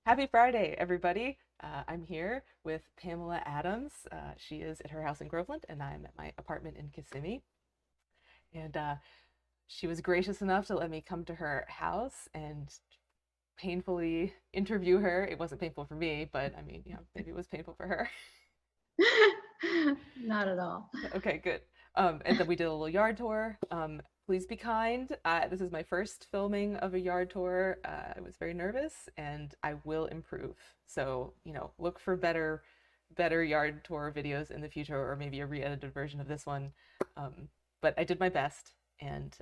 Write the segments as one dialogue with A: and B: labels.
A: Happy Friday, everybody. I'm here with Pamela Adams. She is at her house in Groveland, and I'm at my apartment in Kissimmee. And she was gracious enough to let me come to her house and painfully interview her. It wasn't painful for me, but I mean, maybe it was painful for her.
B: Not at all.
A: Okay, good. And then we did a little yard tour. Please be kind. This is my first filming of a yard tour. I was very nervous, and I will improve. So, look for better yard tour videos in the future, or maybe a re-edited version of this one. But I did my best, and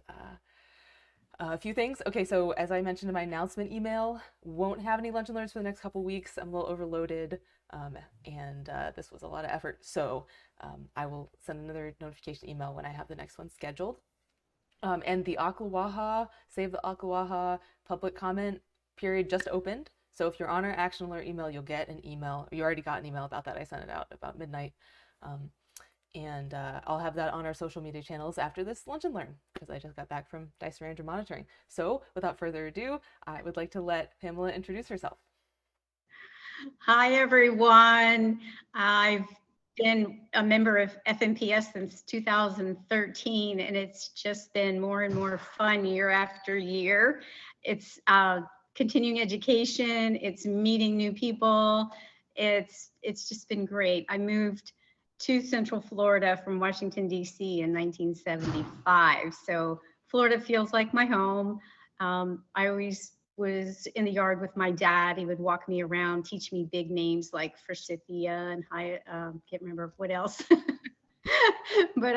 A: a few things. Okay, so as I mentioned in my announcement email, won't have any lunch and learns for the next couple weeks. I'm a little overloaded, and this was a lot of effort. So I will send another notification email when I have the next one scheduled. And the Ocklawaha, Save the Ocklawaha public comment period just opened. So if you're on our action alert email, you'll get an email. You already got an email about that. I sent it out about midnight. And I'll have that on our social media channels after this lunch and learn, because I just got back from Dice Ranger monitoring. So without further ado, I would like to let Pamela introduce herself.
B: Hi, everyone. I've been a member of FNPS since 2013, and it's just been more and more fun year after year. It's continuing education, it's meeting new people. It's just been great. I moved to Central Florida from Washington, D.C. in 1975. So Florida feels like my home. I always was in the yard with my dad. He would walk me around, teach me big names like forsythia and can't remember what else. But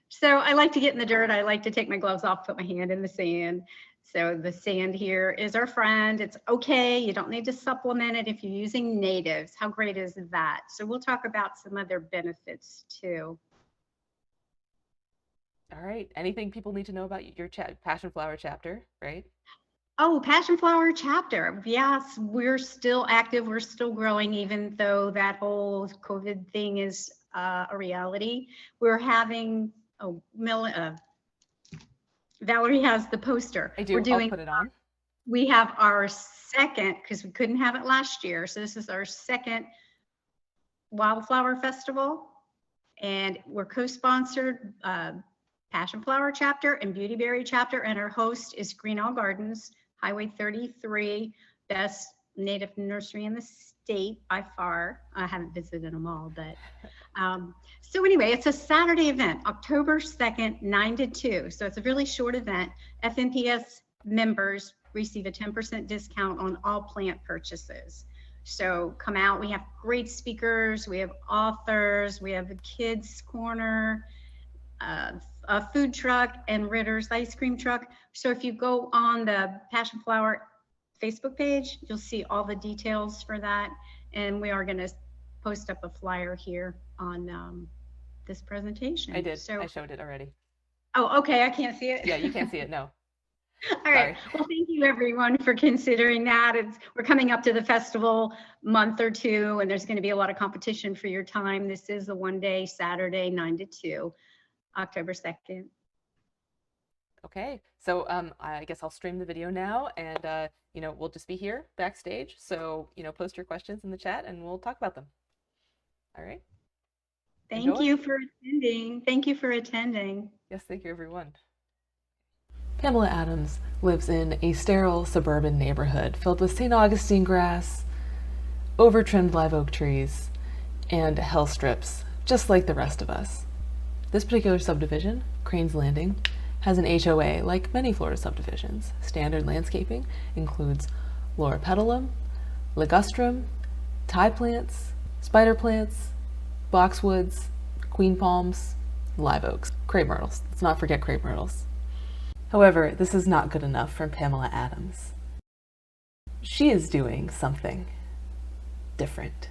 B: so I like to get in the dirt. I like to take my gloves off, put my hand in the sand. So the sand here is our friend. It's okay. You don't need to supplement it if you're using natives. How great is that? So we'll talk about some other benefits too.
A: All right. Anything people need to know about your passion flower chapter, right?
B: Oh, passion flower chapter. Yes, we're still active. We're still growing, even though that whole COVID thing is a reality. We're having, Valerie has the poster.
A: I do. I'll put it on.
B: We have our second, because we couldn't have it last year. So this is our second Wildflower Festival. And we're co-sponsored Passion Flower chapter and Beautyberry chapter. And our host is Green All Gardens, Highway 33, best native nursery in the state by far. I haven't visited them all, but so anyway, it's a Saturday event, October 2nd, 9 to 2. So it's a really short event. FNPS members receive a 10% discount on all plant purchases. So come out. We have great speakers. We have authors. We have a kids corner, a food truck, and Ritter's ice cream truck. So if you go on the Passion Flower Facebook page, you'll see all the details for that. And we are going to post up a flyer here on this presentation.
A: I did. So, I showed it already.
B: Oh, okay. I can't see it.
A: Yeah, you can't see it. No.
B: All right. Well, thank you everyone for considering that. We're coming up to the festival month or two, and there's going to be a lot of competition for your time. This is a one-day Saturday, 9 to 2, October 2nd.
A: Okay. So I guess I'll stream the video now, and we'll just be here backstage. So post your questions in the chat, and we'll talk about them. All right.
B: Thank you for attending. Thank you for attending.
A: Yes, thank you, everyone. Pamela Adams lives in a sterile suburban neighborhood filled with St. Augustine grass, over-trimmed live oak trees, and hell strips, just like the rest of us. This particular subdivision, Crane's Landing, has an HOA like many Florida subdivisions. Standard landscaping includes loropetalum, ligustrum, tie plants, spider plants, boxwoods, queen palms, live oaks, crepe myrtles. Let's not forget crepe myrtles. However, this is not good enough for Pamela Adams. She is doing something different.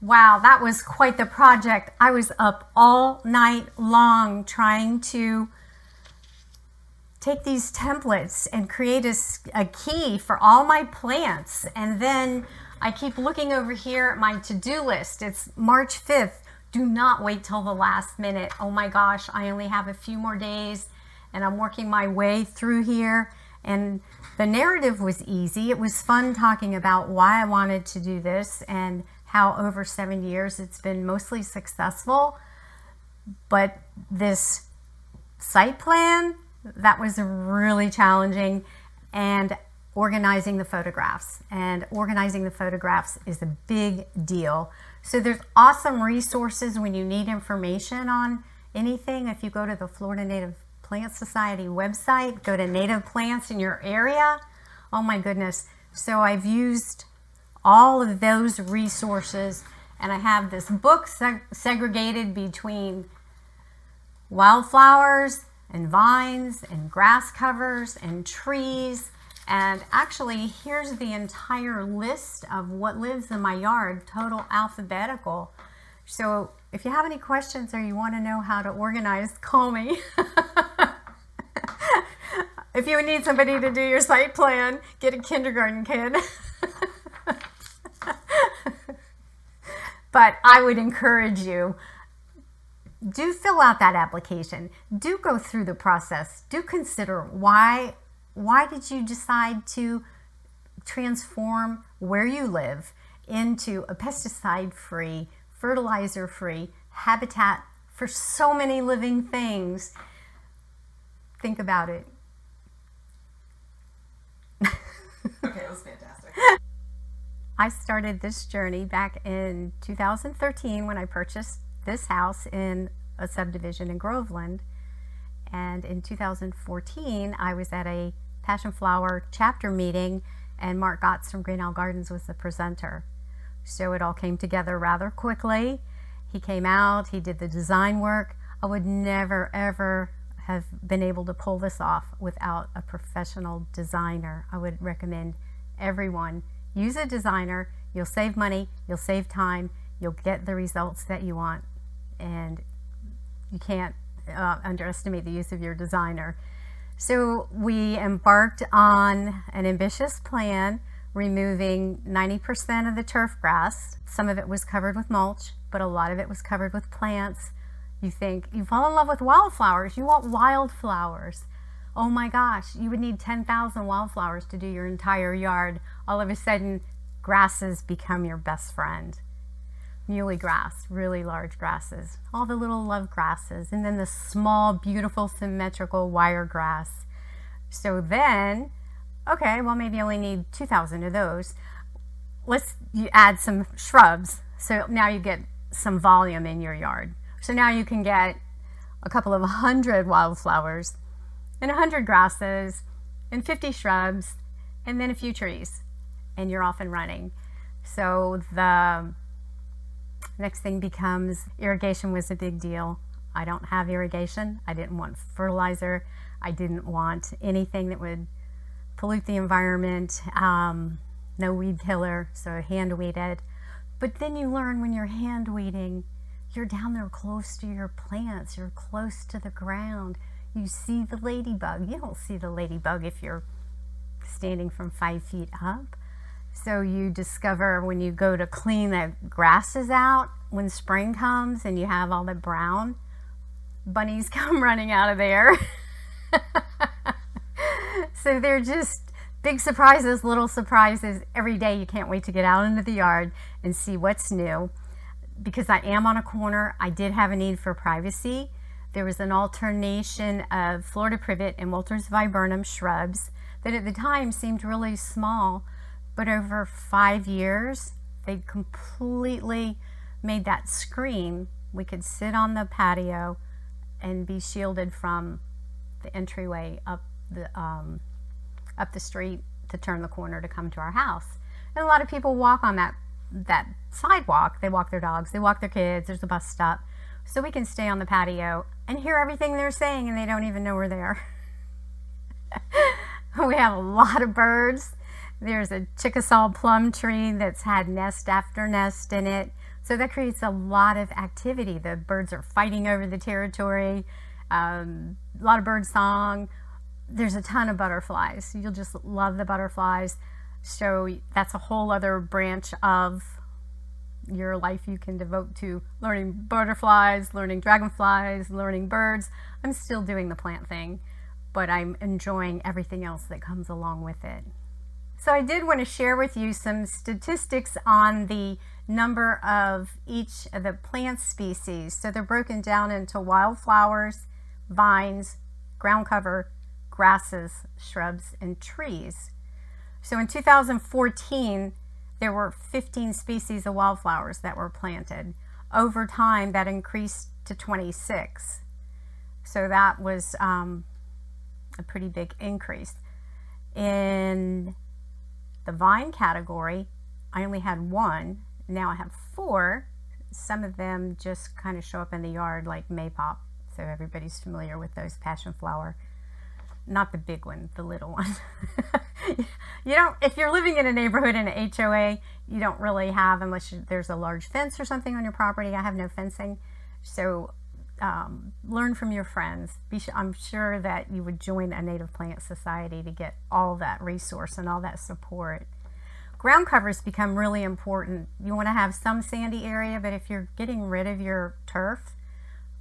C: Wow, that was quite the project. I was up all night long trying to take these templates and create a key for all my plants. And then I keep looking over here at my to-do list. It's March 5th, Do not wait till the last minute. Oh my gosh, I only have a few more days and I'm working my way through here. And the narrative was easy. It was fun talking about why I wanted to do this and how over 7 years it's been mostly successful. But this site plan, that was really challenging, and organizing the photographs. And organizing the photographs is a big deal. So there's awesome resources when you need information on anything. If you go to the Florida Native Plant Society website, go to native plants in your area. Oh my goodness. So I've used all of those resources, and I have this book segregated between wildflowers and vines and grass covers and trees. And actually, here's the entire list of what lives in my yard, total alphabetical. So if you have any questions or you want to know how to organize, call me. If you need somebody to do your site plan, get a kindergarten kid. But I would encourage you, do fill out that application. Do go through the process. Do consider why did you decide to transform where you live into a pesticide-free, fertilizer-free habitat for so many living things. Think about it.
A: Okay, that was fantastic.
C: I started this journey back in 2013 when I purchased this house in a subdivision in Groveland. And in 2014, I was at a Passion Flower chapter meeting, and Mark Gotts from Green Owl Gardens was the presenter. So it all came together rather quickly. He came out, he did the design work. I would never, ever have been able to pull this off without a professional designer. I would recommend everyone use a designer. You'll save money, you'll save time, you'll get the results that you want, and you can't underestimate the use of your designer. So we embarked on an ambitious plan, removing 90% of the turf grass. Some of it was covered with mulch, but a lot of it was covered with plants. You think, you fall in love with wildflowers, you want wildflowers. Oh my gosh, you would need 10,000 wildflowers to do your entire yard. All of a sudden, grasses become your best friend. Muley grass, really large grasses, all the little love grasses, and then the small, beautiful, symmetrical wiregrass. So then, okay, well, maybe you only need 2,000 of those. You add some shrubs, so now you get some volume in your yard. So now you can get a couple of 100 wildflowers and 100 grasses and 50 shrubs and then a few trees, and you're off and running. So the next thing becomes irrigation was a big deal. I don't have irrigation. I didn't want fertilizer. I didn't want anything that would pollute the environment. No weed killer, so hand weeded. But then you learn when you're hand weeding, you're down there close to your plants. You're close to the ground. You see the ladybug. You don't see the ladybug if you're standing from 5 feet up. So you discover when you go to clean the grasses out, when spring comes and you have all the brown, bunnies come running out of there. So they're just big surprises, little surprises. Every day you can't wait to get out into the yard and see what's new. Because I am on a corner, I did have a need for privacy. There was an alternation of Florida privet and Walter's viburnum shrubs that at the time seemed really small, but over 5 years, they completely made that screen. We could sit on the patio and be shielded from the entryway up the street to turn the corner to come to our house. And a lot of people walk on that sidewalk. They walk their dogs, they walk their kids, there's a bus stop. So we can stay on the patio and hear everything they're saying, and they don't even know we're there. We have a lot of birds. There's a Chickasaw plum tree that's had nest after nest in it. So that creates a lot of activity. The birds are fighting over the territory, a lot of bird song. There's a ton of butterflies. You'll just love the butterflies. So that's a whole other branch of your life you can devote to learning butterflies, learning dragonflies, learning birds. I'm still doing the plant thing, but I'm enjoying everything else that comes along with it. So I did want to share with you some statistics on the number of each of the plant species. So they're broken down into wildflowers, vines, ground cover, grasses, shrubs, and trees. So in 2014, there were 15 species of wildflowers that were planted. Over time, that increased to 26. So that was a pretty big increase. In the vine category, I only had 1. Now I have 4. Some of them just kind of show up in the yard like maypop. So everybody's familiar with those passion flower. Not the big one, the little one. You don't, if you're living in a neighborhood in an HOA, you don't really have, unless there's a large fence or something on your property. I have no fencing. So learn from your friends. I'm sure that you would join a native plant society to get all that resource and all that support. Ground covers become really important. You want to have some sandy area, but if you're getting rid of your turf,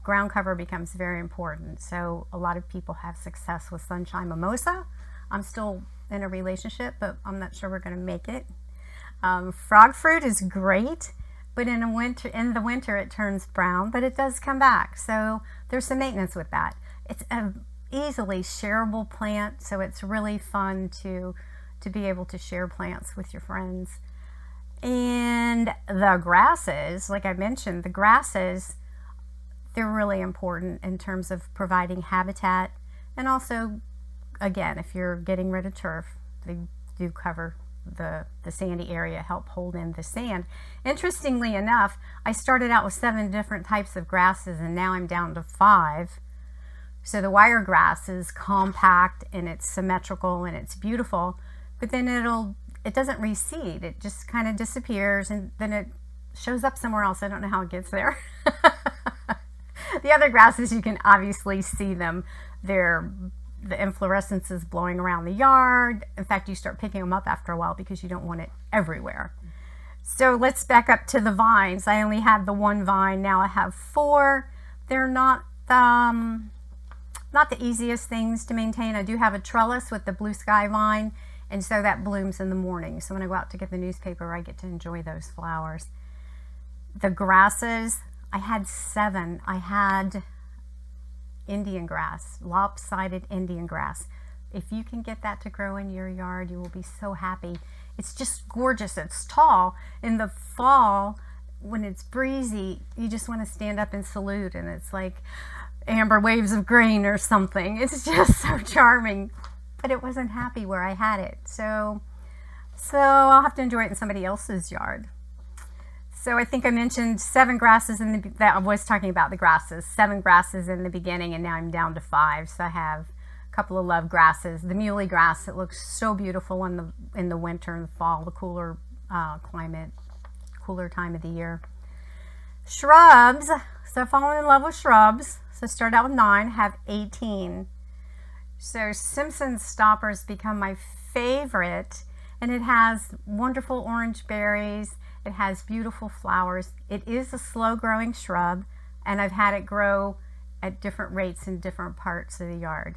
C: ground cover becomes very important. So a lot of people have success with sunshine mimosa. I'm still in a relationship, but I'm not sure we're going to make it. Frog fruit is great, but in the winter it turns brown, but it does come back. So there's some maintenance with that. It's an easily shareable plant, so it's really fun to be able to share plants with your friends. And the grasses, like I mentioned, the grasses, they're really important in terms of providing habitat, and also, again, if you're getting rid of turf, they do cover the sandy area, help hold in the sand. Interestingly enough, I started out with 7 different types of grasses, and now I'm down to 5. So the wiregrass is compact and it's symmetrical and it's beautiful, but then it doesn't reseed. It just kind of disappears and then it shows up somewhere else. I don't know how it gets there. The other grasses, you can obviously see them. The inflorescence is blowing around the yard. In fact, you start picking them up after a while because you don't want it everywhere. So let's back up to the vines. I only had the 1 vine. Now I have 4. They're not the easiest things to maintain. I do have a trellis with the blue sky vine, and so that blooms in the morning. So when I go out to get the newspaper, I get to enjoy those flowers. The grasses, I had 7. I had Indian grass, lopsided Indian grass. If you can get that to grow in your yard, you will be so happy. It's just gorgeous. It's tall. In the fall, when it's breezy, you just want to stand up and salute, and it's like amber waves of grain or something. It's just so charming. But it wasn't happy where I had it. So I'll have to enjoy it in somebody else's yard. So I think I mentioned 7 grasses that I was talking about the grasses. 7 grasses in the beginning, and now I'm down to 5. So I have a couple of love grasses. The muley grass, it looks so beautiful in the winter and the fall, the cooler climate, cooler time of the year. Shrubs. So I've fallen in love with shrubs. So I started out with 9, have 18. So Simpson's stoppers become my favorite, and it has wonderful orange berries. It has beautiful flowers. It is a slow growing shrub, and I've had it grow at different rates in different parts of the yard.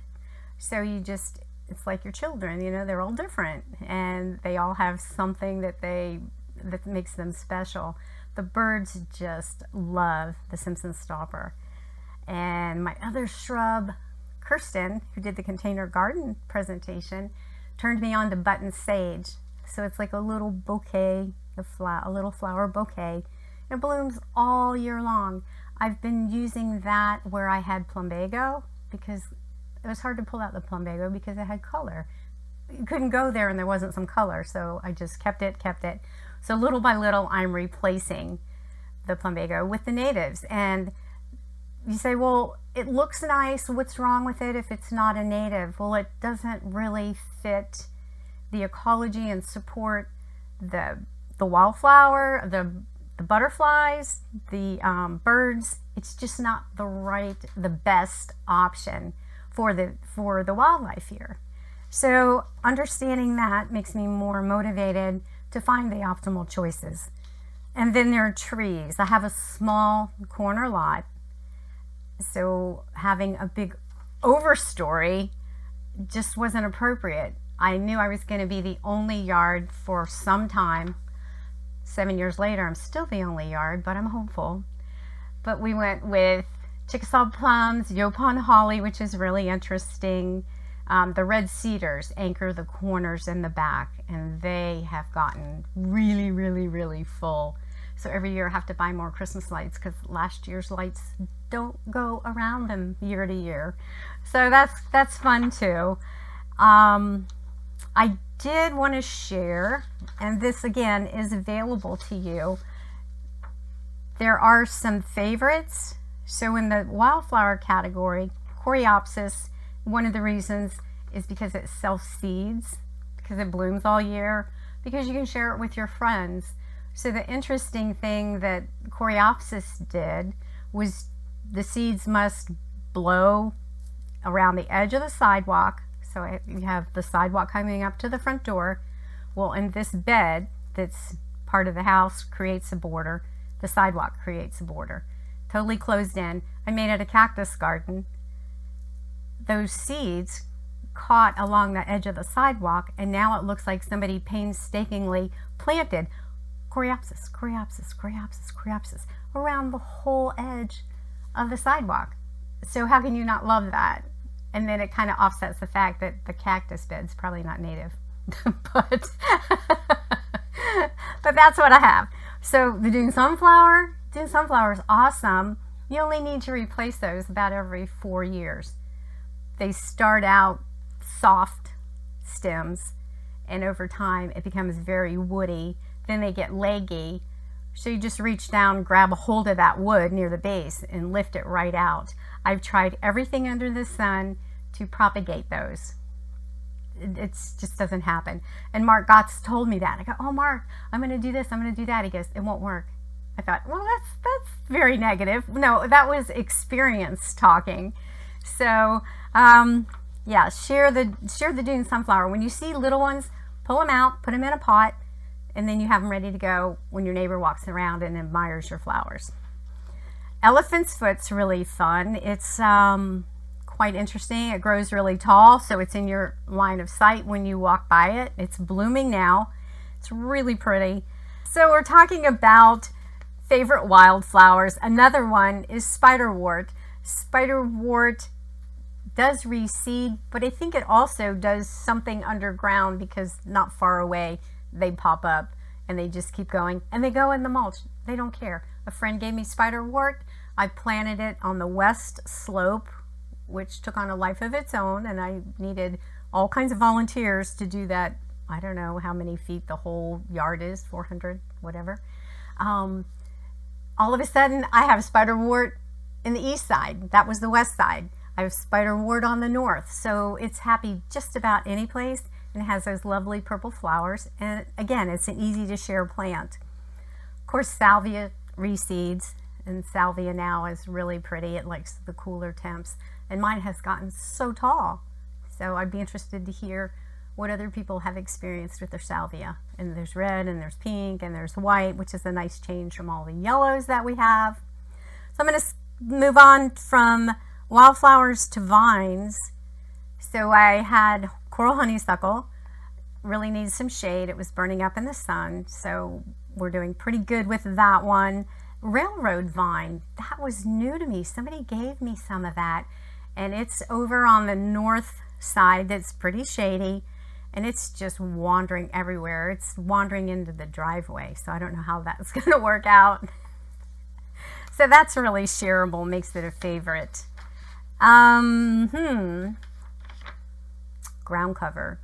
C: So it's like your children, they're all different, and they all have something that makes them special. The birds just love the Simpson stopper. And my other shrub, Kirsten, who did the container garden presentation, turned me on to button sage. So it's like a little bouquet, a little flower bouquet. It blooms all year long. I've been using that where I had plumbago, because it was hard to pull out the plumbago because it had color. You couldn't go there and there wasn't some color, so I just kept it. So little by little, I'm replacing the plumbago with the natives. And you say, well, it looks nice. What's wrong with it if it's not a native? Well, it doesn't really fit the ecology and support the wildflower, the butterflies, the birds. It's just not the best option for the wildlife here. So understanding that makes me more motivated to find the optimal choices. And then there are trees. I have a small corner lot, so having a big overstory just wasn't appropriate. I knew I was going to be the only yard for some time. 7 years later, I'm still the only yard, but I'm hopeful. But we went with Chickasaw plums, Yopon holly, which is really interesting. The red cedars anchor the corners in the back, and they have gotten really, really, really full. So every year I have to buy more Christmas lights because last year's lights don't go around them year to year. So that's fun too. I did want to share, and this again is available to you. There are some favorites. So in the wildflower category, Coreopsis, one of the reasons is because it self-seeds, because it blooms all year, because you can share it with your friends. So the interesting thing that Coreopsis did was the seeds must blow around the edge of the sidewalk. So you have the sidewalk coming up to the front door. Well, in this bed that's part of the house creates a border. The sidewalk creates a border. Totally closed in. I made it a cactus garden. Those seeds caught along the edge of the sidewalk, and now it looks like somebody painstakingly planted Coreopsis, Coreopsis, Coreopsis, Coreopsis around the whole edge of the sidewalk. So how can you not love that? And then it kind of offsets the fact that the cactus bed's probably not native. but that's what I have. So the Dune sunflower is awesome. You only need to replace those about every 4 years. They start out soft stems, and over time it becomes very woody. Then they get leggy. So you just reach down, grab a hold of that wood near the base and lift it right out. I've tried everything under the sun to propagate those. It just doesn't happen. And Mark Gotts told me that. I go, oh Mark, I'm going to do this, I'm going to do that. He goes, it won't work. I thought, well, that's very negative. No, that was experience talking. So yeah, share the Dune sunflower. When you see little ones, pull them out, put them in a pot, and then you have them ready to go when your neighbor walks around and admires your flowers. Elephant's foot's really fun. It's quite interesting. It grows really tall, so it's in your line of sight when you walk by it. It's blooming now. It's really pretty. So we're talking about favorite wildflowers. Another one is spiderwort. Spiderwort does reseed, but I think it also does something underground because not far away they pop up and they just keep going, and they go in the mulch. They don't care. A friend gave me spiderwort. I planted it on the west slope, which took on a life of its own, and I needed all kinds of volunteers to do that. I don't know how many feet the whole yard is, 400, whatever. All of a sudden, I have spiderwort in the east side. That was the west side. I have spiderwort on the north. So it's happy just about any place, and has those lovely purple flowers. And again, it's an easy to share plant. Of course, salvia reseeds, and salvia now is really pretty. It likes the cooler temps, and mine has gotten so tall. So I'd be interested to hear what other people have experienced with their salvia. And there's red, and there's pink, and there's white, which is a nice change from all the yellows that we have. So I'm going to move on from wildflowers to vines. So I had coral honeysuckle, really needs some shade. It was burning up in the sun, so we're doing pretty good with that one. Railroad vine, that was new to me. Somebody gave me some of that, and it's over on the north side. That's pretty shady, and it's just wandering everywhere. It's wandering into the driveway, so I don't know how that's going to work out. So that's really shareable, makes it a favorite. Ground cover.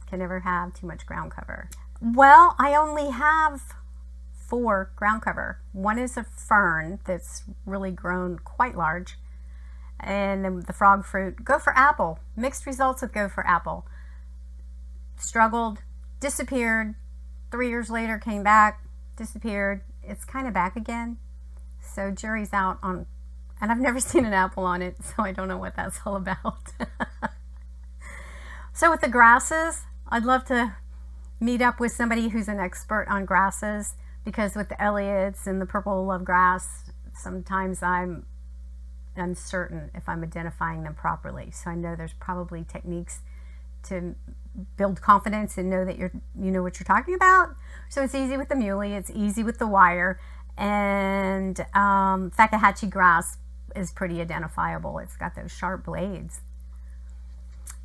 C: Can never have too much ground cover. Well, I only have 4 ground cover. One is a fern that's really grown quite large, and then the frog fruit. Gopher apple. Mixed results with gopher apple. Struggled, disappeared. 3 years later, came back, disappeared. It's kind of back again. So jury's out on, and I've never seen an apple on it, so I don't know what that's all about. So with the grasses, I'd love to meet up with somebody who's an expert on grasses, because with the Elliots and the purple love grass, sometimes I'm uncertain if I'm identifying them properly. So I know there's probably techniques to build confidence and know that you know what you're talking about. So it's easy with the muley, it's easy with the wire, and Fakahatchee grass is pretty identifiable. It's got those sharp blades.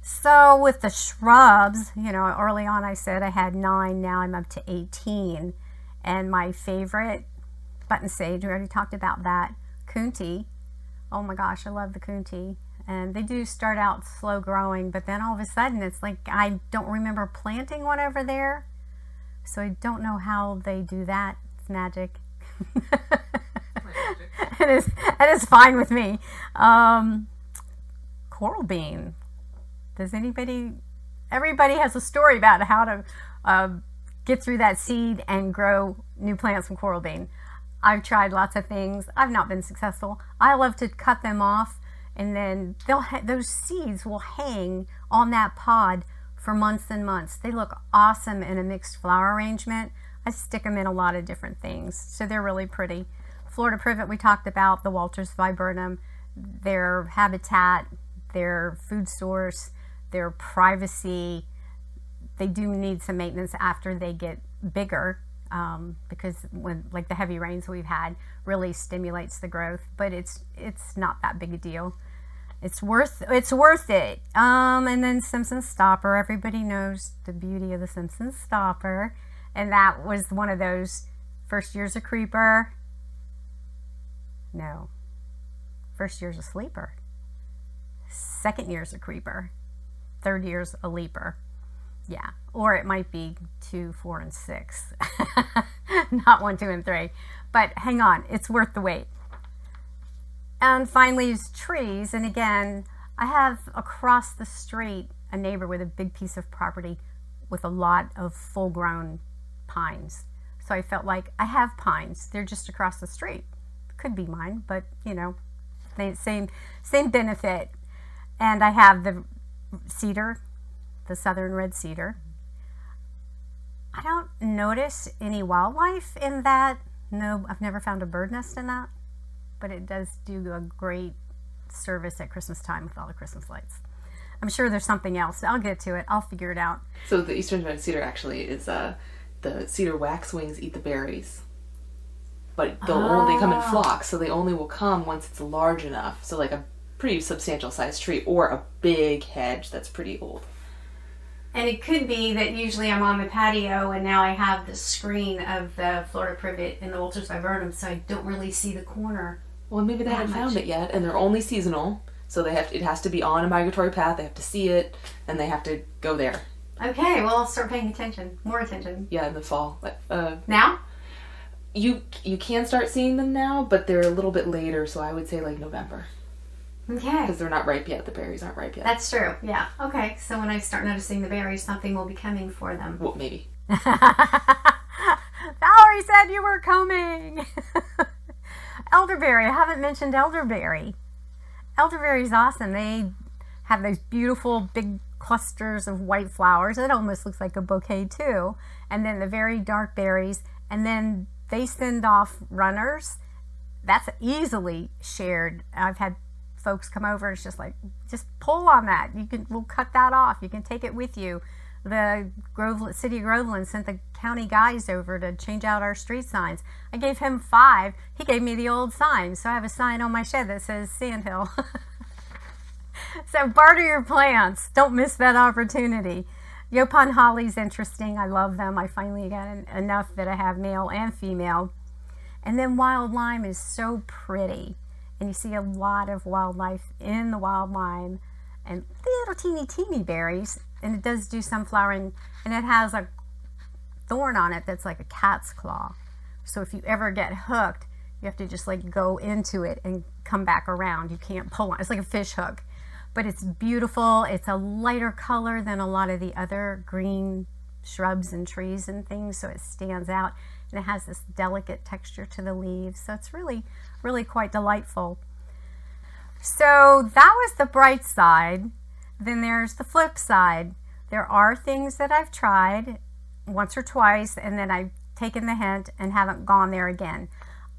C: So with the shrubs, you know, early on I said I had 9, now I'm up to 18. And my favorite, button sage, we already talked about that. Coontie, oh my gosh, I love the coontie. And they do start out slow growing, but then all of a sudden it's like I don't remember planting one over there. So I don't know how they do that. It's magic. It is fine with me. Coral bean. Does everybody has a story about how to get through that seed and grow new plants from coral bean. I've tried lots of things. I've not been successful. I love to cut them off, and then those seeds will hang on that pod for months and months. They look awesome in a mixed flower arrangement. I stick them in a lot of different things, so they're really pretty. Florida privet, we talked about, the Walters viburnum, their habitat, their food source, their privacy. They do need some maintenance after they get bigger, because when, like, the heavy rains we've had really stimulates the growth, but it's not that big a deal. It's worth it. And then Simpson stopper. Everybody knows the beauty of the Simpson stopper, and that was one of those first year's a creeper. No, first year's a sleeper. Second year's a creeper. Third year's a leaper. Yeah, or it might be 2, 4, and 6. Not 1, 2, and 3. But hang on, it's worth the wait. And finally is trees. And again, I have across the street a neighbor with a big piece of property with a lot of full-grown pines. So I felt like I have pines. They're just across the street. Could be mine, but you know, same benefit. And I have the cedar, the southern red cedar. I don't notice any wildlife in that. No, I've never found a bird nest in that, but it does do a great service at Christmas time with all the Christmas lights. I'm sure there's something else. I'll get to it. I'll figure it out.
A: So the eastern red cedar actually is the cedar waxwings eat the berries, but they come in flocks, so they only will come once it's large enough. So like a pretty substantial sized tree or a big hedge that's pretty old.
C: And it could be that usually I'm on the patio and now I have the screen of the Florida privet and the Walters viburnum, so I don't really see the corner.
A: Well, maybe they haven't found it yet, and they're only seasonal, so it has to be on a migratory path. They have to see it, and they have to go there.
C: Okay, well, I'll start paying attention, more attention.
A: Yeah, in the fall.
C: Now?
A: You can start seeing them now, but they're a little bit later, so I would say like November.
C: Okay.
A: Because they're not ripe yet. The berries aren't ripe yet.
C: That's true. Yeah. Okay. So when I start noticing the berries, something will be coming for them.
A: Well, maybe.
C: Valerie said you were coming. Elderberry. I haven't mentioned elderberry. Elderberry is awesome. They have those beautiful big clusters of white flowers. It almost looks like a bouquet too. And then the very dark berries. And then they send off runners. That's easily shared. I've had folks come over and it's just like, just pull on that. We'll cut that off. You can take it with you. The city of Groveland sent the county guys over to change out our street signs. I gave him 5. He gave me the old sign. So I have a sign on my shed that says Sandhill. So barter your plants. Don't miss that opportunity. Yopon holly's interesting. I love them. I finally got enough that I have male and female. And then wild lime is so pretty. And you see a lot of wildlife in the wild lime and little teeny berries. And it does do some flowering, and it has a thorn on it that's like a cat's claw. So if you ever get hooked, you have to just like go into it and come back around. You can't pull on it. It's like a fish hook. But it's beautiful. It's a lighter color than a lot of the other green shrubs and trees and things, so it stands out. And it has this delicate texture to the leaves. So it's really, really quite delightful. So that was the bright side. Then there's the flip side. There are things that I've tried once or twice, and then I taken the hint and haven't gone there again.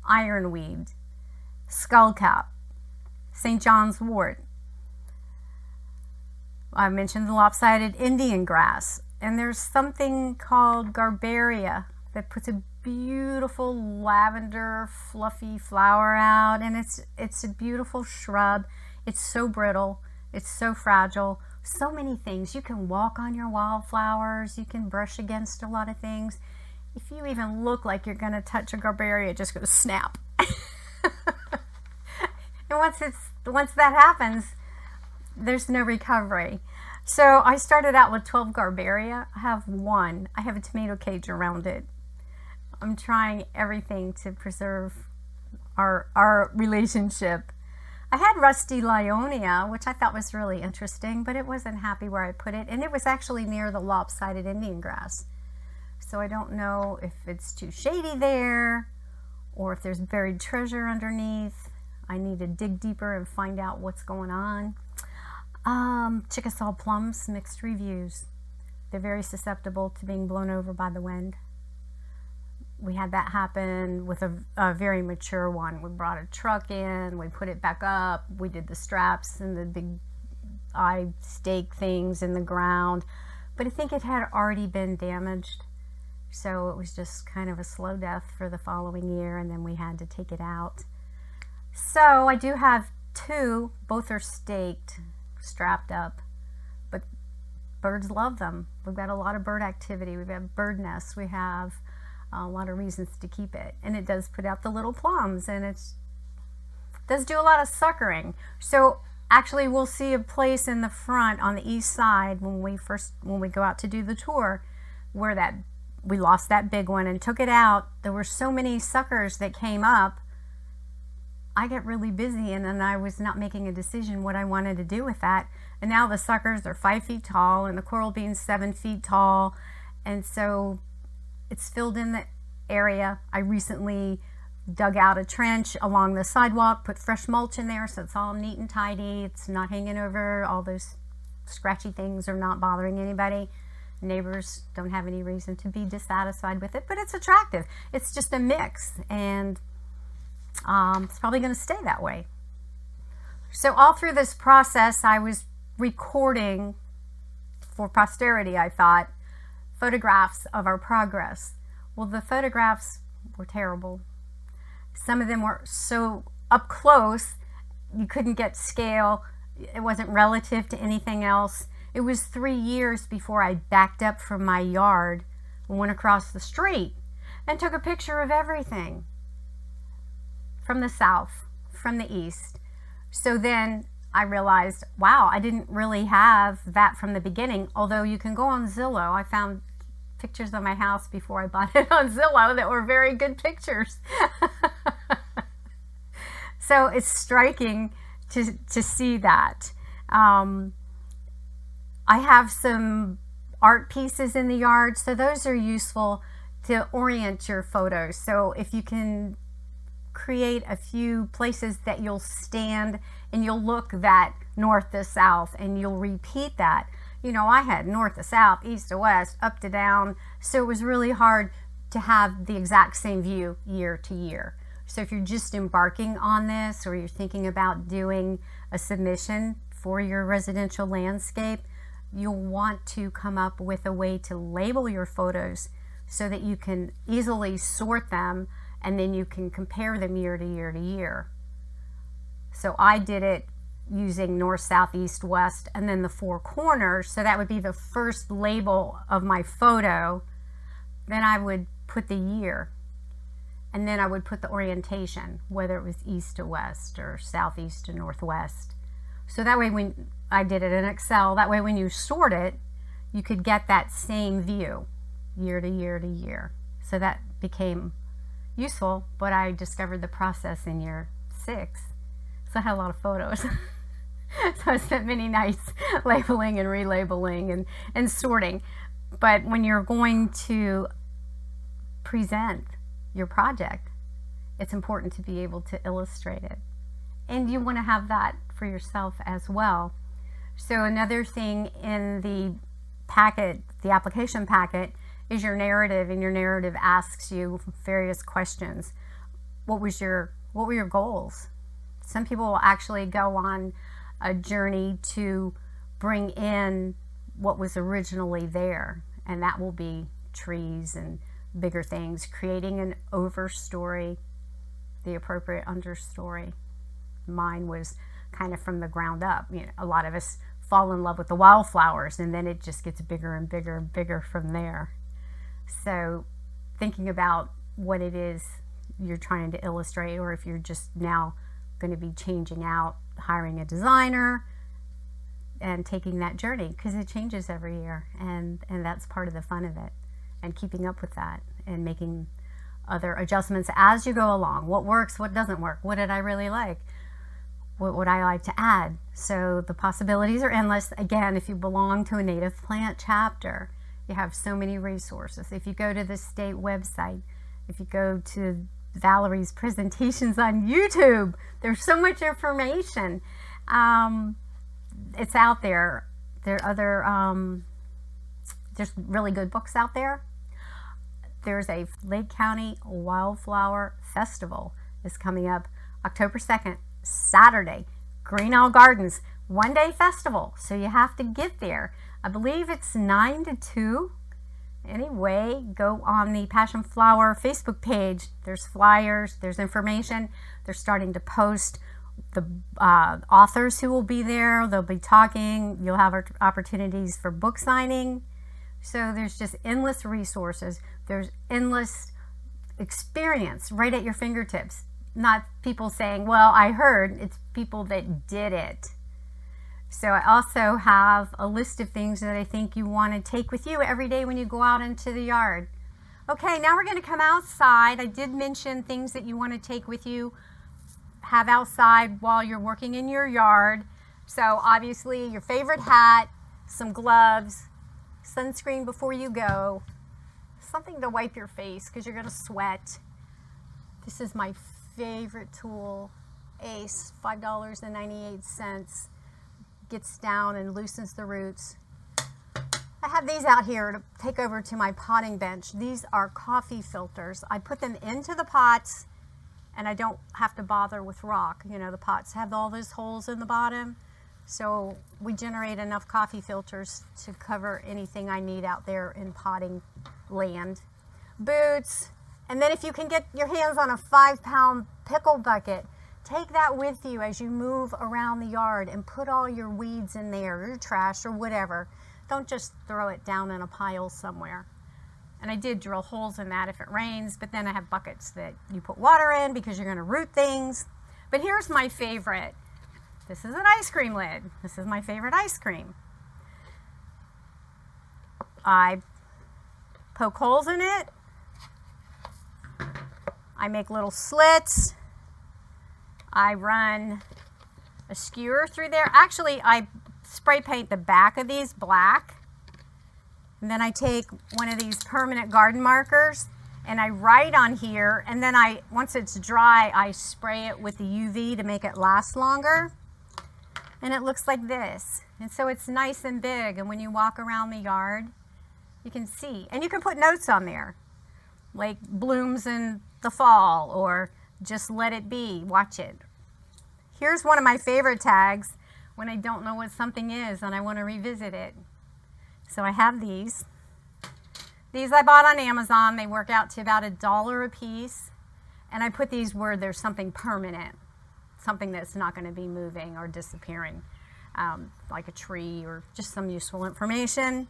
C: Ironweed, skullcap, St. John's wort. I mentioned the lopsided Indian grass, and there's something called garbaria that puts a beautiful lavender fluffy flower out, and it's a beautiful shrub. It's so brittle, it's so fragile. So many things. You can walk on your wildflowers, you can brush against a lot of things. If you even look like you're going to touch a garbaria, it just goes snap. And once that happens, there's no recovery. So I started out with 12 garbaria. I have one. I have a tomato cage around it. I'm trying everything to preserve our relationship. I had rusty lyonia, which I thought was really interesting, but it wasn't happy where I put it, and it was actually near the lopsided Indian grass. So I don't know if it's too shady there, or if there's buried treasure underneath. I need to dig deeper and find out what's going on. Chickasaw plums, mixed reviews. They're very susceptible to being blown over by the wind. We had that happen with a very mature one. We brought a truck in, we put it back up, we did the straps and the big eye stake things in the ground, but I think it had already been damaged, so it was just kind of a slow death for the following year, and then we had to take it out. So I do have two, both are staked, strapped up, but birds love them. We've got a lot of bird activity, we've got bird nests, we have a lot of reasons to keep it, and it does put out the little plums, and it does do a lot of suckering. So actually we'll see a place in the front on the east side when we go out to do the tour where we lost that big one and took it out. There were so many suckers that came up. I get really busy, and then I was not making a decision what I wanted to do with that, and now the suckers are 5 feet tall and the coral bean's 7 feet tall, and so it's filled in the area. I recently dug out a trench along the sidewalk, put fresh mulch in there so it's all neat and tidy. It's not hanging over. All those scratchy things are not bothering anybody. Neighbors don't have any reason to be dissatisfied with it, but it's attractive. It's just a mix, and it's probably going to stay that way. So all through this process, I was recording for posterity, I thought, photographs of our progress. Well, the photographs were terrible. Some of them were so up close, you couldn't get scale. It wasn't relative to anything else. It was 3 years before I backed up from my yard and went across the street and took a picture of everything from the south, from the east. So then I realized, wow, I didn't really have that from the beginning, although you can go on Zillow. I found pictures of my house before I bought it on Zillow that were very good pictures. So it's striking to see that. I have some art pieces in the yard, so those are useful to orient your photos. So if you can create a few places that you'll stand and you'll look that north to south and you'll repeat that. You know, I had north to south, east to west, up to down, so it was really hard to have the exact same view year to year. So if you're just embarking on this, or you're thinking about doing a submission for your residential landscape, you'll want to come up with a way to label your photos so that you can easily sort them, and then you can compare them year to year to year. So I did it using north, south, east, west, and then the 4 corners. So that would be the first label of my photo. Then I would put the year, and then I would put the orientation, whether it was east to west or southeast to northwest. So that way, when I did it in Excel, that way when you sort it, you could get that same view year to year to year. So that became useful, but I discovered the process in year 6. So I had a lot of photos. So I spent many nights labeling and relabeling and sorting. But when you're going to present your project, it's important to be able to illustrate it. And you want to have that for yourself as well. So another thing in the packet, the application packet, is your narrative, and your narrative asks you various questions. What were your goals? Some people will actually go on a journey to bring in what was originally there, and that will be trees and bigger things, creating an overstory, the appropriate understory. Mine was kind of from the ground up. You know, a lot of us fall in love with the wildflowers, and then it just gets bigger and bigger and bigger from there. So thinking about what it is you're trying to illustrate, or if you're just now going to be changing out, hiring a designer and taking that journey, because it changes every year, and that's part of the fun of it, and keeping up with that and making other adjustments as you go along. What works, what doesn't work, what did I really like, what would I like to add? So the possibilities are endless. Again, if you belong to a native plant chapter, you have so many resources. If you go to the state website, if you go to Valerie's presentations on YouTube, there's so much information. It's out there. There are other, there's really good books out there. There's a Lake County Wildflower Festival is coming up October 2nd, Saturday. Green Owl Gardens, one-day festival, so you have to get there. I believe it's 9 to 2. Anyway, go on the Passion Flower Facebook page. There's flyers, there's information. They're starting to post the authors who will be there. They'll be talking. You'll have opportunities for book signing. So there's just endless resources. There's endless experience right at your fingertips. Not people saying, well, I heard. It's people that did it. So I also have a list of things that I think you want to take with you every day when you go out into the yard. Okay, now we're going to come outside. I did mention things that you want to take with you, have outside while you're working in your yard. So obviously your favorite hat, some gloves, sunscreen before you go, something to wipe your face because you're going to sweat. This is my favorite tool, Ace, $5.98. Gets down and loosens the roots. I have these out here to take over to my potting bench. These are coffee filters. I put them into the pots and I don't have to bother with rock. You know, the pots have all those holes in the bottom. So we generate enough coffee filters to cover anything I need out there in potting land. Boots, and then if you can get your hands on a 5-pound pickle bucket, take that with you as you move around the yard and put all your weeds in there, or your trash or whatever. Don't just throw it down in a pile somewhere. And I did drill holes in that if it rains, but then I have buckets that you put water in because you're going to root things. But here's my favorite. This is an ice cream lid. This is my favorite ice cream. I poke holes in it. I make little slits. I run a skewer through there. Actually, I spray paint the back of these black. And then I take one of these permanent garden markers and I write on here. And then once it's dry, I spray it with the UV to make it last longer. And it looks like this. And so it's nice and big. And when you walk around the yard, you can see. And you can put notes on there, like blooms in the fall, or just let it be, watch it. Here's one of my favorite tags when I don't know what something is and I want to revisit it. So I have these. These I bought on Amazon. They work out to about $1 a piece. And I put these where there's something permanent, something that's not going to be moving or disappearing, like a tree or just some useful information.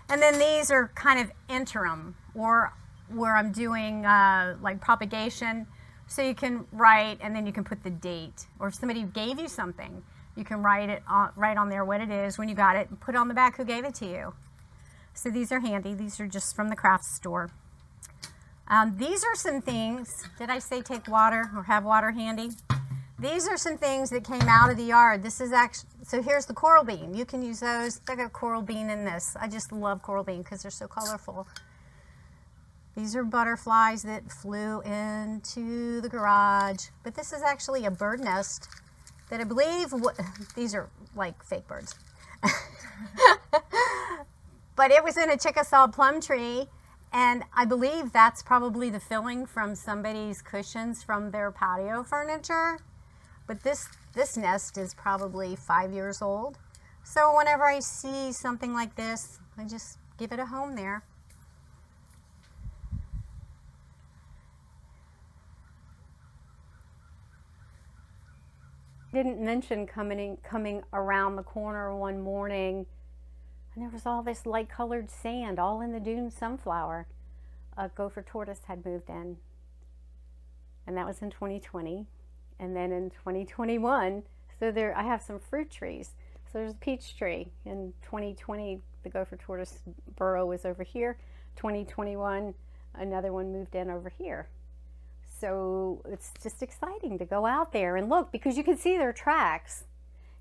C: And then these are kind of interim, or where I'm doing like propagation. So you can write, and then you can put the date. Or if somebody gave you something, you can write on there what it is when you got it, and put on the back who gave it to you. So these are handy. These are just from the craft store. These are some things. Did I say take water or have water handy? These are some things that came out of the yard. This is actually, so here's the coral bean. You can use those. I got coral bean in this. I just love coral bean because they're so colorful. These are butterflies that flew into the garage. But this is actually a bird nest that I believe, these are like fake birds. But it was in a Chickasaw plum tree, And I believe that's probably the filling from somebody's cushions from their patio furniture. But this nest is probably 5 years old. So whenever I see something like this, I just give it a home there. Didn't mention coming around the corner one morning, and there was all this light colored sand all in the dune sunflower. A gopher tortoise had moved in, and that was in 2020. And then in 2021, I have some fruit trees. So there's a peach tree. In 2020, the gopher tortoise burrow was over here. 2021, another one moved in over here. So it's just exciting to go out there and look, because you can see their tracks.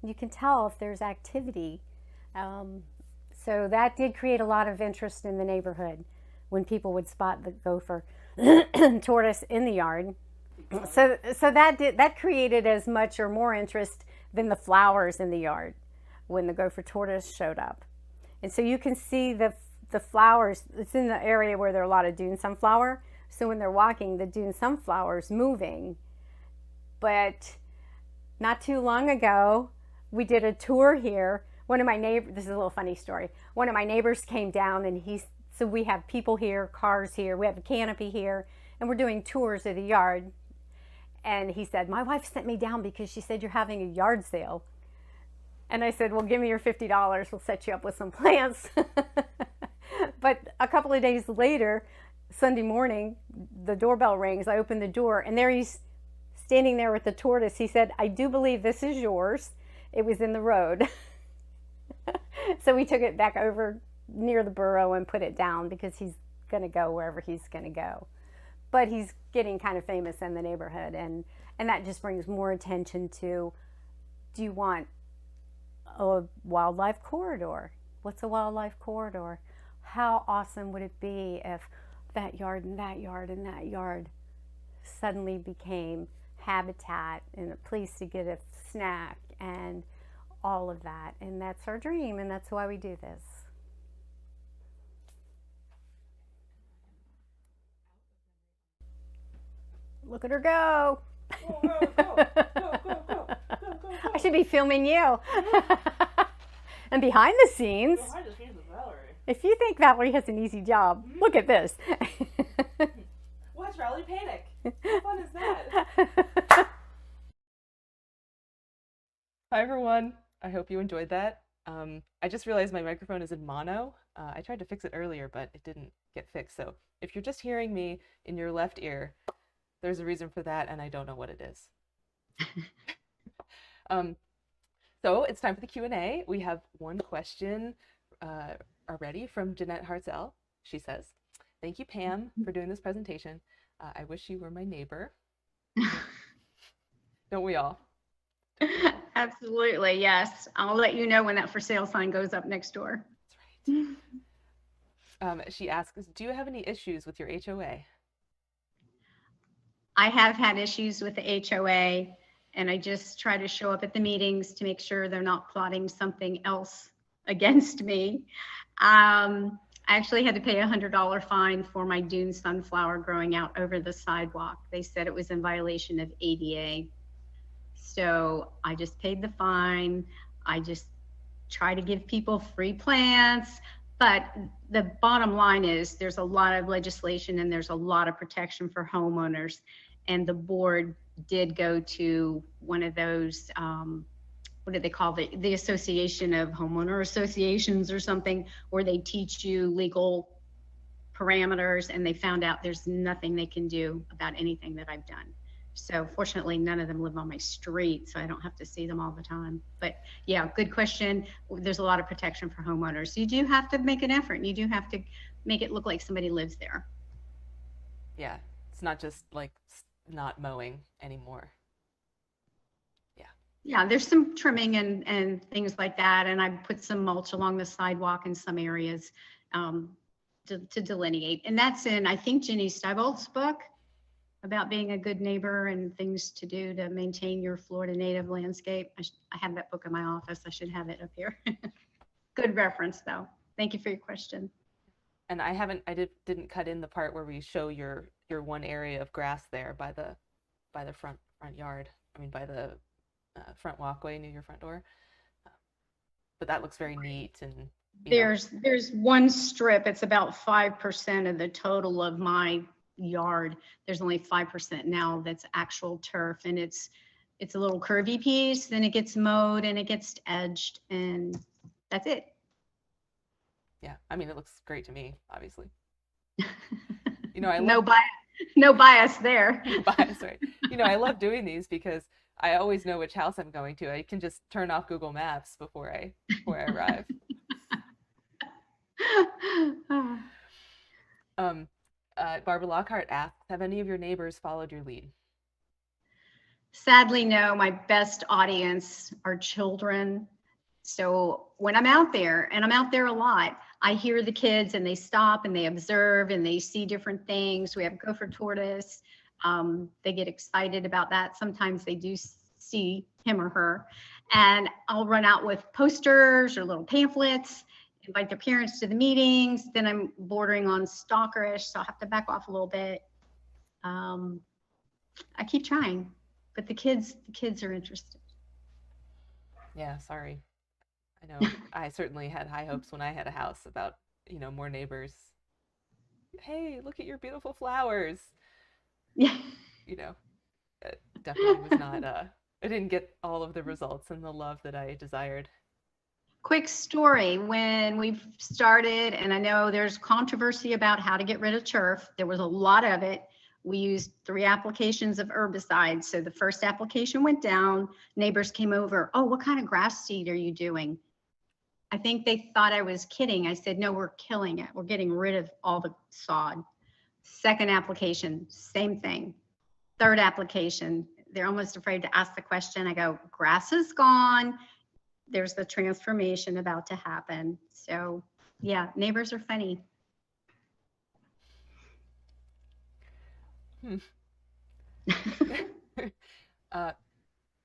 C: You can tell if there's activity. So that did create a lot of interest in the neighborhood when people would spot the gopher tortoise in the yard. So that created as much or more interest than the flowers in the yard when the gopher tortoise showed up. And so you can see the flowers. It's in the area where there are a lot of dune sunflower. So when they're walking, the dune sunflower's moving. But not too long ago, we did a tour here. One of my neighbors, this is a little funny story. One of my neighbors came down, and so we have people here, cars here, we have a canopy here, and we're doing tours of the yard. And he said, my wife sent me down because she said you're having a yard sale. And I said, well, give me your $50. We'll set you up with some plants. But a couple of days later, Sunday morning, the doorbell rings. I open the door, and there he's standing there with the tortoise. He said, I do believe this is yours. It was in the road. So we took it back over near the burrow and put it down, because he's going to go wherever he's going to go. But he's getting kind of famous in the neighborhood, and that just brings more attention to, do you want a wildlife corridor? What's a wildlife corridor? How awesome would it be if that yard and that yard and that yard suddenly became habitat and a place to get a snack and all of that? And that's our dream, and that's why we do this. Look at her go.
A: Go.
C: I should be filming you. And behind the scenes, if you think Valerie has an easy job, look at this.
A: Watch Valerie panic. How fun is that? Hi, everyone. I hope you enjoyed that. I just realized my microphone is in mono. I tried to fix it earlier, but it didn't get fixed. So if you're just hearing me in your left ear, there's a reason for that, and I don't know what it is. So it's time for the Q&A. We have one question already from Jeanette Hartzell. She says, thank you, Pam, for doing this presentation. I wish you were my neighbor. Don't we all?
B: Absolutely, yes. I'll let you know when that for sale sign goes up next door.
A: That's right. She asks, do you have any issues with your HOA?
B: I have had issues with the HOA, and I just try to show up at the meetings to make sure they're not plotting something else against me. I actually had to pay a $100 fine for my dune sunflower growing out over the sidewalk. They said it was in violation of ADA. So I just paid the fine. I just try to give people free plants. But the bottom line is there's a lot of legislation and there's a lot of protection for homeowners. And the board did go to one of those, what do they call the Association of Homeowner Associations or something, where they teach you legal parameters, and they found out there's nothing they can do about anything that I've done. So fortunately, none of them live on my street, so I don't have to see them all the time. But yeah, good question. There's a lot of protection for homeowners. You do have to make an effort, and you do have to make it look like somebody lives there.
A: Yeah, it's not just like not mowing anymore.
B: Yeah, there's some trimming and things like that, and I put some mulch along the sidewalk in some areas to delineate. And that's in, I think, Ginny Steibold's book about being a good neighbor and things to do to maintain your Florida native landscape. I have that book in my office. I should have it up here. Good reference, though. Thank you for your question.
A: And didn't cut in the part where we show your one area of grass there by the front yard. I mean, by the front walkway near your front door. But that looks very neat, and
B: there's one strip. It's about 5% of the total of my yard. There's only 5% now that's actual turf, and it's a little curvy piece. Then it gets mowed and it gets edged, and that's it.
A: Yeah, I mean, it looks great to me, obviously. I
B: no bias there.
A: No bias, right? I love doing these because I always know which house I'm going to. I can just turn off Google Maps before I arrive. Barbara Lockhart asks, have any of your neighbors followed your lead?
B: Sadly, no. My best audience are children. So when I'm out there, and I'm out there a lot, I hear the kids and they stop and they observe and they see different things. We have Gopher tortoise. They get excited about that. Sometimes they do see him or her. And I'll run out with posters or little pamphlets, invite their parents to the meetings. Then I'm bordering on stalkerish, so I'll have to back off a little bit. I keep trying, but the kids are interested.
A: Yeah, sorry. I know I certainly had high hopes when I had a house about, more neighbors. Hey, look at your beautiful flowers.
B: Yeah.
A: It definitely was not, I didn't get all of the results and the love that I desired.
B: Quick story, when we started, and I know there's controversy about how to get rid of turf, there was a lot of it. We used 3 applications of herbicides. So the first application went down, neighbors came over, oh, what kind of grass seed are you doing? I think they thought I was kidding. I said, no, we're killing it. We're getting rid of all the sod. Second application, same thing. Third application, they're almost afraid to ask the question. I go, grass is gone. There's the transformation about to happen. So yeah, neighbors are funny.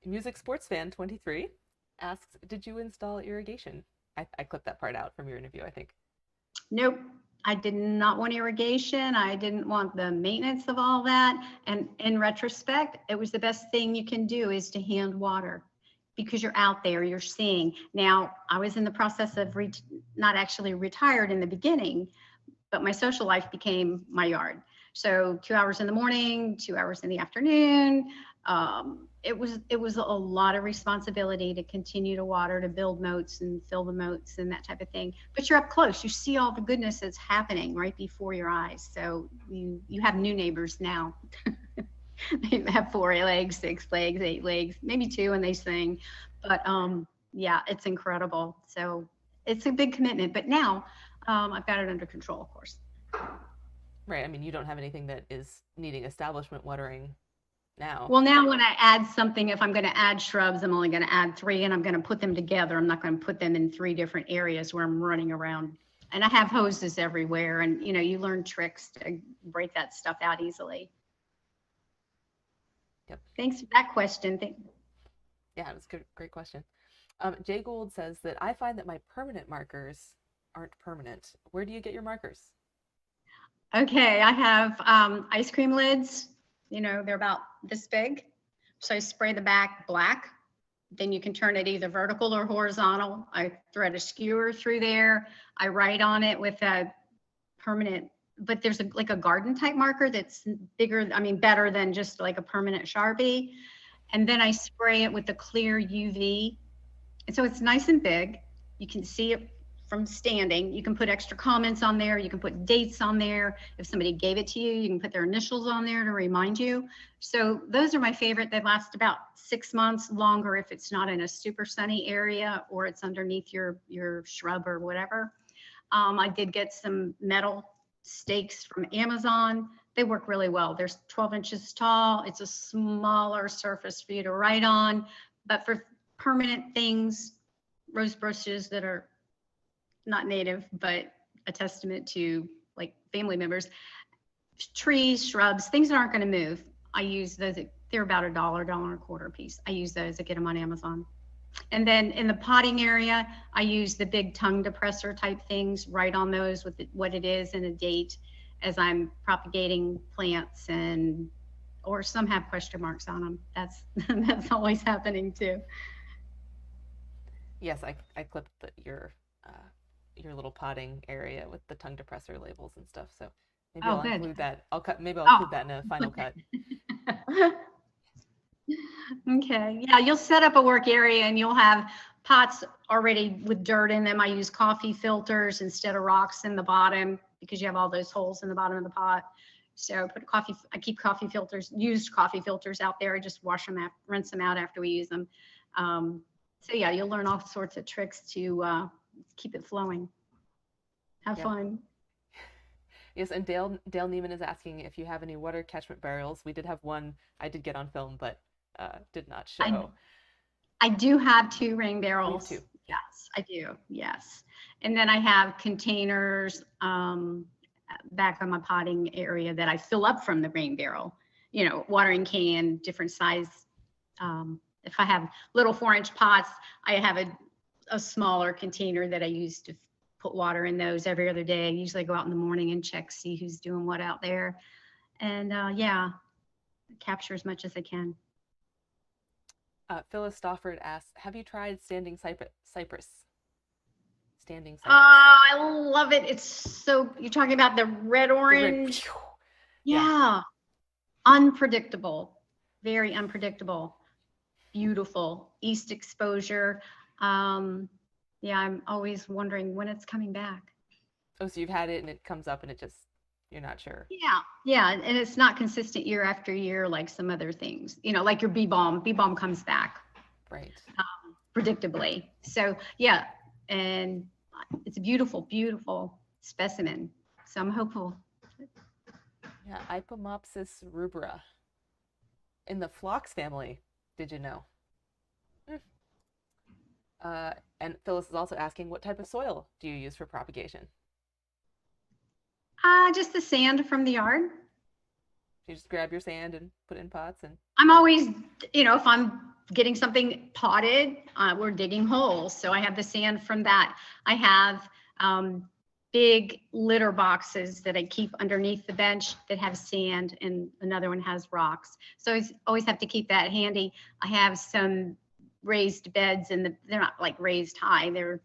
A: Music Sports Fan 23 asks, did you install irrigation? I clipped that part out from your interview, I think.
B: Nope. I did not want irrigation. I didn't want the maintenance of all that. And in retrospect, it was the best thing you can do is to hand water, because you're out there, you're seeing. Now, I was in the process of not actually retired in the beginning, but my social life became my yard. So 2 hours in the morning, 2 hours in the afternoon. It was a lot of responsibility to continue to water, to build moats and fill the moats and that type of thing. But you're up close. You see all the goodness that's happening right before your eyes. So you have new neighbors now. They have 4 legs, 6 legs, 8 legs, maybe 2 when they sing. But yeah, it's incredible. So it's a big commitment. But now I've got it under control, of course.
A: Right. I mean, you don't have anything that is needing establishment watering now.
B: Well, now when I add something, if I'm going to add shrubs, I'm only going to add 3 and I'm going to put them together. I'm not going to put them in 3 different areas where I'm running around. And I have hoses everywhere. And, you learn tricks to break that stuff out easily.
A: Yep.
B: Thanks for that question.
A: Yeah, it was a great question. Jay Gould says that I find that my permanent markers aren't permanent. Where do you get your markers?
B: Okay, I have ice cream lids. They're about this big. So I spray the back black. Then you can turn it either vertical or horizontal. I thread a skewer through there. I write on it with a permanent, but there's like a garden type marker that's bigger, better than just like a permanent Sharpie. And then I spray it with the clear UV. And so it's nice and big. You can see it from standing. You can put extra comments on there. You can put dates on there. If somebody gave it to you, you can put their initials on there to remind you. So those are my favorite. They last about 6 months, longer if it's not in a super sunny area or it's underneath your shrub or whatever. I did get some metal stakes from Amazon. They work really well. They're 12 inches tall. It's a smaller surface for you to write on, but for permanent things, rose bushes that are not native, but a testament to like family members, trees, shrubs, things that aren't going to move. I use those. They're about $1, $1.25 a piece. I use those. I get them on Amazon. And then in the potting area, I use the big tongue depressor type things, write on those with what it is and a date as I'm propagating plants, and or some have question marks on them. That's always happening too.
A: Yes, I clipped your little potting area with the tongue depressor labels and stuff. So maybe
B: Oh,
A: I'll
B: good.
A: include that. Maybe I'll
B: Oh,
A: include that in a final cut.
B: okay. Yeah, you'll set up a work area and you'll have pots already with dirt in them. I use coffee filters instead of rocks in the bottom because you have all those holes in the bottom of the pot. So I keep coffee filters, used coffee filters out there. I just wash them out, rinse them out after we use them. So yeah, you'll learn all sorts of tricks to keep it flowing. Have fun.
A: Yes, and Dale Neiman is asking if you have any water catchment barrels. We did have one I did get on film, but did not show.
B: I do have 2 rain barrels.
A: Me too.
B: Yes, I do. Yes. And then I have containers back on my potting area that I fill up from the rain barrel, watering can, different size. If I have little 4-inch pots, I have a smaller container that I use to put water in those every other day. I usually go out in the morning and see who's doing what out there. And yeah, capture as much as I can.
A: Phyllis Stofford asks, have you tried standing cypress? Standing cypress.
B: I love it. It's so, you're talking about the red orange. Yeah. Unpredictable. Very unpredictable. Beautiful. East exposure. Yeah, I'm always wondering when it's coming back.
A: Oh, so you've had it and it comes up and you're not sure.
B: Yeah, and it's not consistent year after year like some other things. Like your bee balm. Bee balm comes back.
A: Right.
B: Predictably. So yeah, and it's a beautiful, beautiful specimen. So I'm hopeful.
A: Yeah, Ipomopsis rubra in the phlox family. Did you know? And Phyllis is also asking, what type of soil do you use for propagation?
B: Just the sand from the yard.
A: You just grab your sand and put it in pots, and
B: I'm always, if I'm getting something potted, we're digging holes. So I have the sand from that. I have big litter boxes that I keep underneath the bench that have sand, and another one has rocks. So I always have to keep that handy. I have some raised beds, and they're not like raised high. They're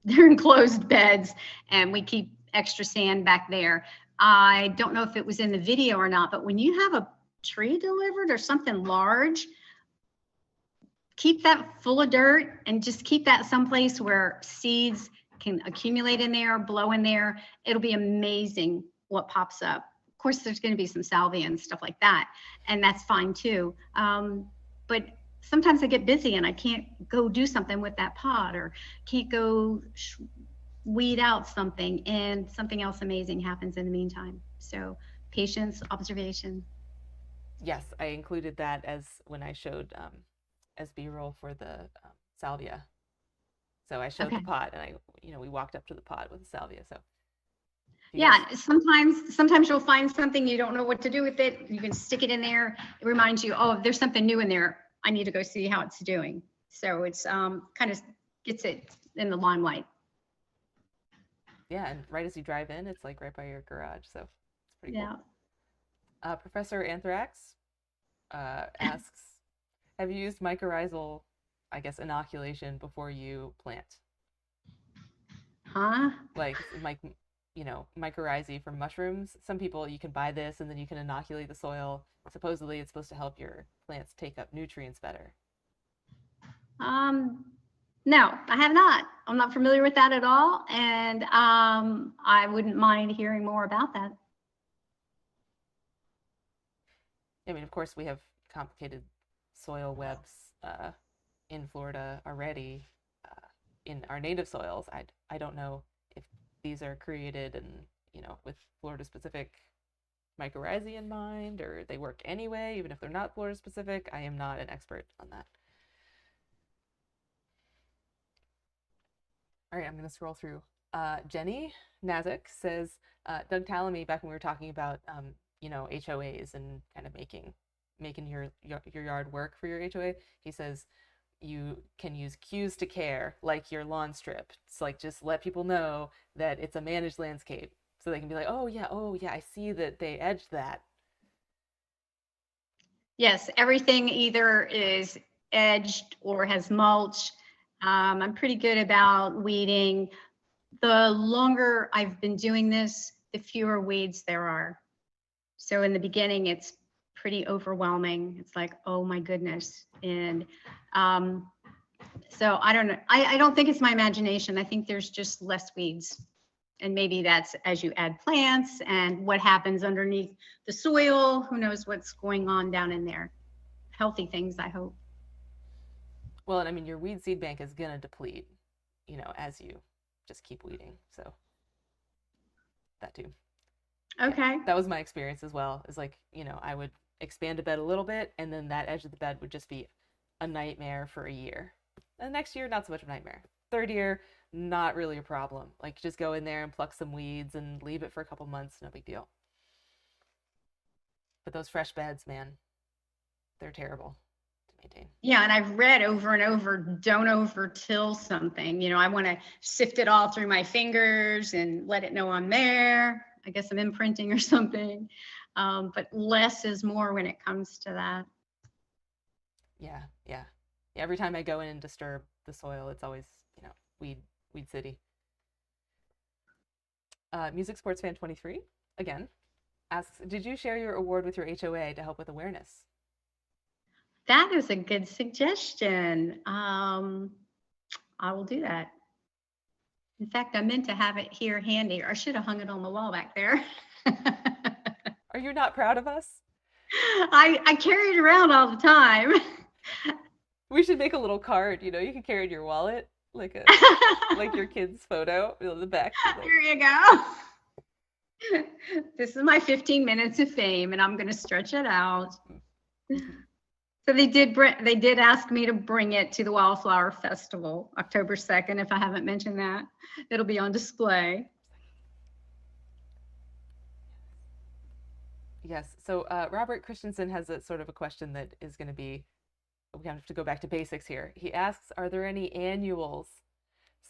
B: enclosed beds, and we keep extra sand back there. I don't know if it was in the video or not, but when you have a tree delivered or something large, keep that full of dirt and just keep that someplace where seeds can accumulate in there, blow in there. It'll be amazing what pops up. Of course, there's going to be some salvia and stuff like that, and that's fine too. But sometimes I get busy and I can't go do something with that pot, or can't go weed out something, and something else amazing happens in the meantime. So patience, observation.
A: Yes, I included that as when I showed as B-roll for the salvia. So I showed the pot, and we walked up to the pot with the salvia. So
B: yeah, sometimes you'll find something you don't know what to do with it. You can stick it in there. It reminds you, oh, there's something new in there. I need to go see how it's doing. So it's kind of gets it in the limelight.
A: Yeah, and right as you drive in, it's like right by your garage. So it's pretty cool. Professor Anthrax asks, have you used mycorrhizal, I guess, inoculation before you plant? Like mycorrhizae from mushrooms. Some people, you can buy this and then you can inoculate the soil. Supposedly it's supposed to help your plants take up nutrients better.
B: No, I have not. I'm not familiar with that at all. And I wouldn't mind hearing more about that.
A: I mean, of course, we have complicated soil webs in Florida already in our native soils. I don't know if these are created and, with Florida specific mycorrhizae in mind, or they work anyway, even if they're not Florida specific. I am not an expert on that. All right, I'm going to scroll through. Jenny Nazik says, Doug Tallamy, back when we were talking about, HOAs and kind of making your yard work for your HOA, he says, you can use cues to care, like your lawn strip. It's like just let people know that it's a managed landscape, so they can be like, oh yeah, I see that they edged that.
B: Yes, everything either is edged or has mulch. I'm pretty good about weeding. The longer I've been doing this, the fewer weeds there are. So in the beginning, it's pretty overwhelming. It's like, oh my goodness. And so I don't know. I don't think it's my imagination. I think there's just less weeds. And maybe that's as you add plants and what happens underneath the soil. Who knows what's going on down in there? Healthy things, I hope.
A: Well, and I mean, your weed seed bank is gonna deplete, as you just keep weeding. So that too.
B: Okay.
A: Yeah, that was my experience as well. Is like, I would expand a bed a little bit, and then that edge of the bed would just be a nightmare for a year. And the next year, not so much of a nightmare. Third year, not really a problem. Like, just go in there and pluck some weeds and leave it for a couple months, no big deal. But those fresh beds, man, they're terrible to maintain.
B: Yeah, and I've read over and over, don't over-till something. I want to sift it all through my fingers and let it know I'm there. I guess I'm imprinting or something. But less is more when it comes to that.
A: Yeah. Every time I go in and disturb the soil, it's always, weed city. Music Sports Fan 23, again, asks, did you share your award with your HOA to help with awareness?
B: That is a good suggestion. I will do that. In fact, I meant to have it here handy, or I should have hung it on the wall back there.
A: Are you not proud of us?
B: I carry it around all the time.
A: We should make a little card, you can carry in your wallet, like your kid's photo in the back.
B: There you go. This is my 15 minutes of fame, and I'm going to stretch it out. So they did ask me to bring it to the Wildflower Festival, October 2nd, if I haven't mentioned that. It'll be on display.
A: Yes. So Robert Christensen has a sort of a question that is going to be, we have to go back to basics here. He asks, are there any annuals,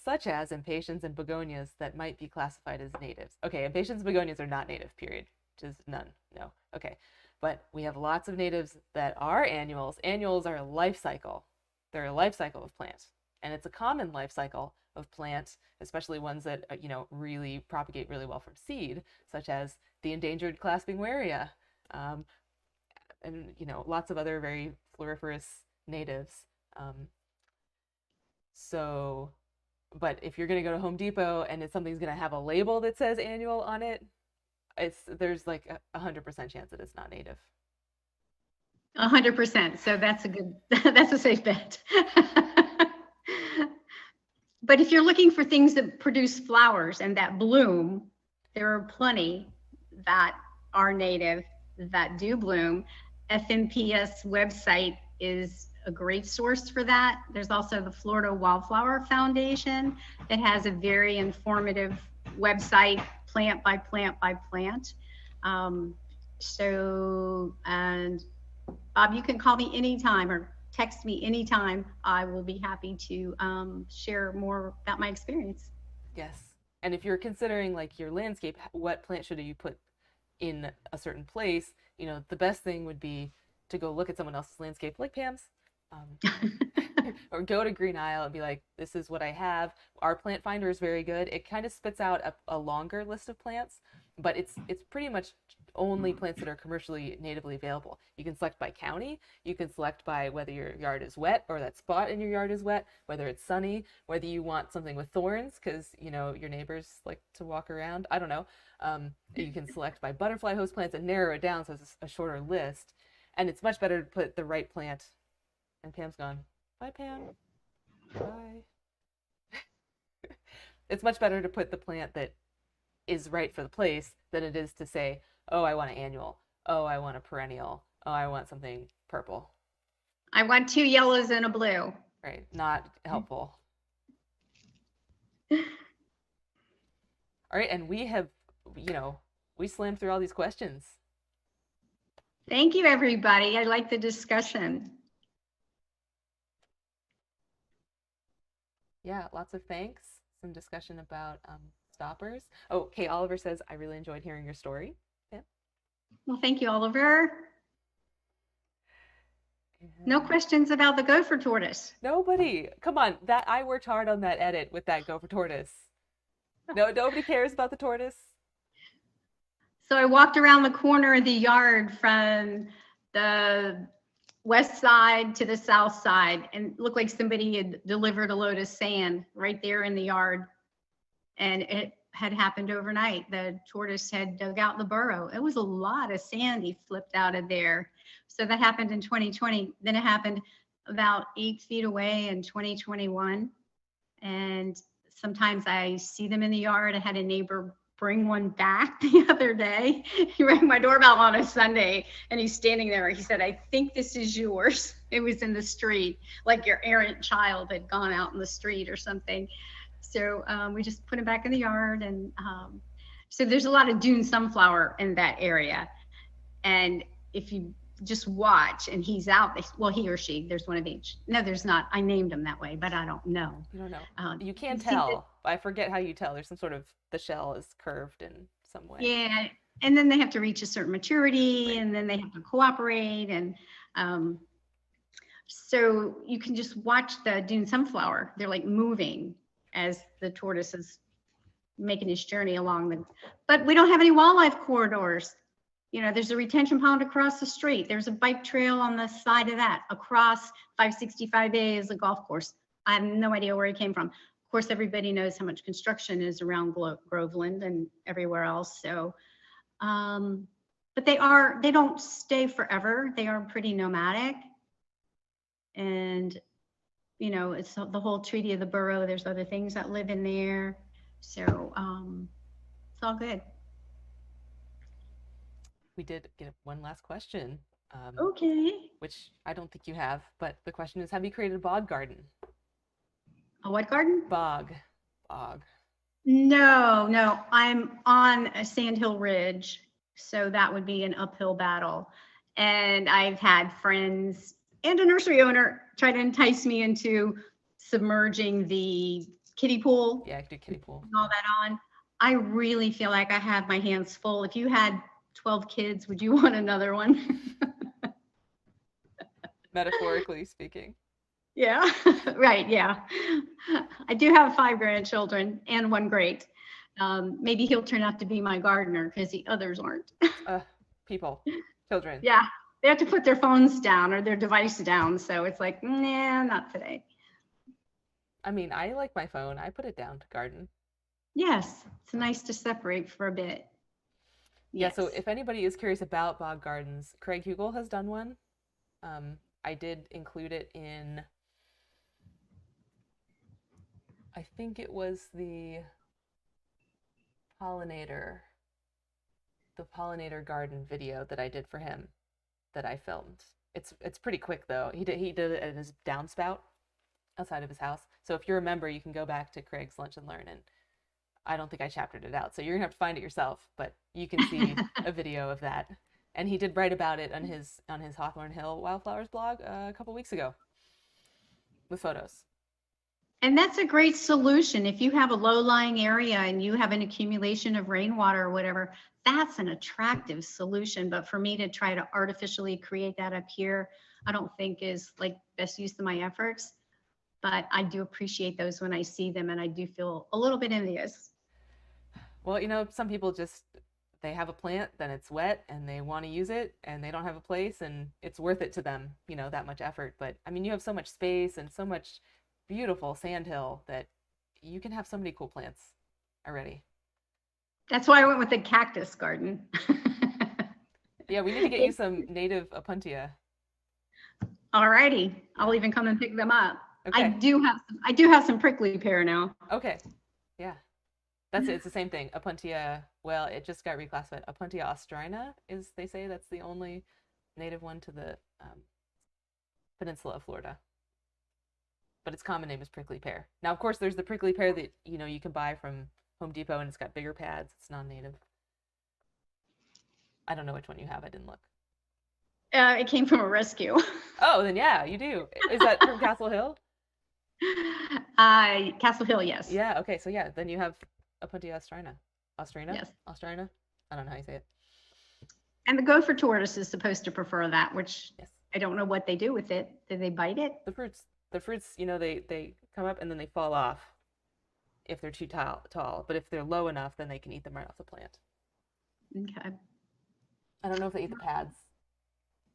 A: such as impatiens and begonias, that might be classified as natives? Okay, impatiens and begonias are not native, period. Which is none. No. Okay. But we have lots of natives that are annuals. Annuals are a life cycle. They're a life cycle of plants. And it's a common life cycle of plants, especially ones that, really propagate really well from seed, such as the endangered clasping waria, and, lots of other very floriferous natives. But if you're going to go to Home Depot and something's going to have a label that says annual on it, there's like 100% chance that it's not native.
B: 100%. So that's a safe bet. But if you're looking for things that produce flowers and that bloom, there are plenty that are native that do bloom. FNPS website is a great source for that. There's also the Florida Wildflower Foundation that has a very informative website, plant by plant by plant. And Bob, you can call me anytime or text me anytime. I will be happy to share more about my experience.
A: Yes. And if you're considering like your landscape, what plant should you put in a certain place, the best thing would be to go look at someone else's landscape, like Pam's, or go to Green Isle and be like, this is what I have. Our plant finder is very good. It kind of spits out a longer list of plants, but it's pretty much only plants that are commercially natively available. You can select by county. You can select by whether your yard is wet or that spot in your yard is wet, whether it's sunny, whether you want something with thorns because, your neighbors like to walk around. I don't know. You can select by butterfly host plants and narrow it down so it's a shorter list. And it's much better to put the right plant. And Pam's gone. Bye, Pam. Bye. It's much better to put the plant that is right for the place than it is to say, oh, I want an annual. Oh, I want a perennial. Oh, I want something purple.
B: I want 2 yellows and a blue.
A: Right. Not helpful. All right. And we have, we slammed through all these questions.
B: Thank you, everybody. I like the discussion.
A: Yeah, lots of thanks. Some discussion about stoppers. Oh, Kay Oliver says, I really enjoyed hearing your story. Yeah.
B: Well, thank you, Oliver. No
A: And
B: questions about the gopher tortoise.
A: nobody. Come on. That I worked hard on that edit with that Gopher tortoise. No, nobody cares about the tortoise.
B: So I walked around the corner of the yard from the west side to the south side, and it looked like somebody had delivered a load of sand right there in the yard. And it had happened overnight. The tortoise had dug out the burrow. It was a lot of sand he flipped out of there. So that happened in 2020. Then it happened about 8 feet away in 2021. And sometimes I see them in the yard. I had a neighbor bring one back the other day. He rang my doorbell on a Sunday and he's standing there. He said, I think this is yours. It was in the street, like your errant child had gone out in the street or something. So we just put him back in the yard. And so there's a lot of dune sunflower in that area. And if you just watch and he's out, well, he or she, there's one of each. No, there's not. I named him that way, but I don't know.
A: You don't know. You can't tell. I forget how you tell. There's some sort of, the shell is curved in some way.
B: Yeah. And then they have to reach a certain maturity, right. And then they have to cooperate. And so you can just watch the dune sunflower. They're like moving as the tortoise is making his journey along the, but we don't have any wildlife corridors. You know, there's a retention pond across the street. There's a bike trail on the side of that. Across 565A is a golf course. I have no idea where he came from. Of course, everybody knows how much construction is around Groveland and everywhere else. So, but they don't stay forever. They are pretty nomadic. And, you know, it's the whole Treaty of the Burrow. There's other things that live in there. So it's all good.
A: We did get one last question.
B: Okay.
A: Which I don't think you have, but the question is, have you created a bog garden?
B: A what garden?
A: Bog.
B: No. I'm on a sandhill ridge, so that would be an uphill battle. And I've had friends and a nursery owner try to entice me into submerging the kiddie pool.
A: Yeah, I could do kiddie pool.
B: And all that on. I really feel like I have my hands full. If you had 12 kids, would you want another one?
A: Metaphorically speaking.
B: Yeah, right. Yeah. I do have 5 grandchildren and 1 great. Maybe he'll turn out to be my gardener because the others aren't.
A: Children.
B: Yeah. They have to put their phones down or their device down. So it's like, nah, not today.
A: I mean, I like my phone. I put it down to garden.
B: Yes. It's nice to separate for a bit.
A: Yeah, so if anybody is curious about bog gardens, Craig Hugel has done one. I did include it in, I think it was the pollinator garden video that I did for him that I filmed. It's pretty quick though. He did it at his downspout outside of his house. So if you're a member, you can go back to Craig's Lunch and Learn, and I don't think I chaptered it out, so you're gonna have to find it yourself, but you can see a video of that. And he did write about it on his Hawthorne Hill Wildflowers blog a couple weeks ago with photos.
B: And that's a great solution. If you have a low-lying area and you have an accumulation of rainwater or whatever, that's an attractive solution. But for me to try to artificially create that up here, I don't think is like best use of my efforts. But I do appreciate those when I see them, and I do feel a little bit envious.
A: Well, you know, some people just, they have a plant, then it's wet and they want to use it and they don't have a place and it's worth it to them, you know, that much effort. But I mean, you have so much space and so much beautiful sandhill that you can have so many cool plants already.
B: That's why I went with the cactus garden.
A: Yeah, we need to get you some native Opuntia.
B: All righty. I'll even come and pick them up.
A: Okay.
B: I do have some prickly pear now.
A: Okay. Yeah. That's it. It's the same thing. Opuntia, well, it just got reclassified. Opuntia austrina is, they say, that's the only native one to the peninsula of Florida. But its common name is prickly pear. Now, of course, there's the prickly pear that, you know, you can buy from Home Depot and it's got bigger pads. It's non-native. I don't know which one you have. I didn't look.
B: It came from a rescue.
A: Oh, then yeah, you do. Is that from Castle Hill?
B: Castle Hill, yes.
A: Yeah, okay, so yeah, then you have Apuntia ostrina. Ostrina?
B: Yes.
A: Ostrina? I don't know how you say it.
B: And the gopher tortoise is supposed to prefer that, which
A: Yes.
B: I don't know what they do with it. Do they bite it?
A: The fruits, you know, they come up and then they fall off if they're too tall. But if they're low enough, then they can eat them right off the plant.
B: Okay.
A: I don't know if they eat the pads.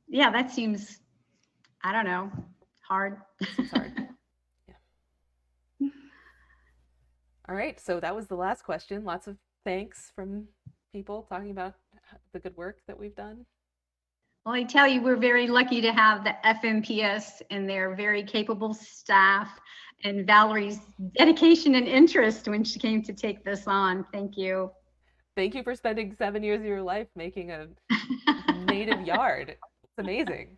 B: Yeah, that seems, I don't know, hard.
A: Seems hard. Yeah. All right, so that was the last question. Lots of thanks from people talking about the good work that we've done.
B: Well, I tell you, we're very lucky to have the FNPS and their very capable staff and Valerie's dedication and interest when she came to take this on. Thank you.
A: Thank you for spending 7 years of your life making a native yard. It's amazing.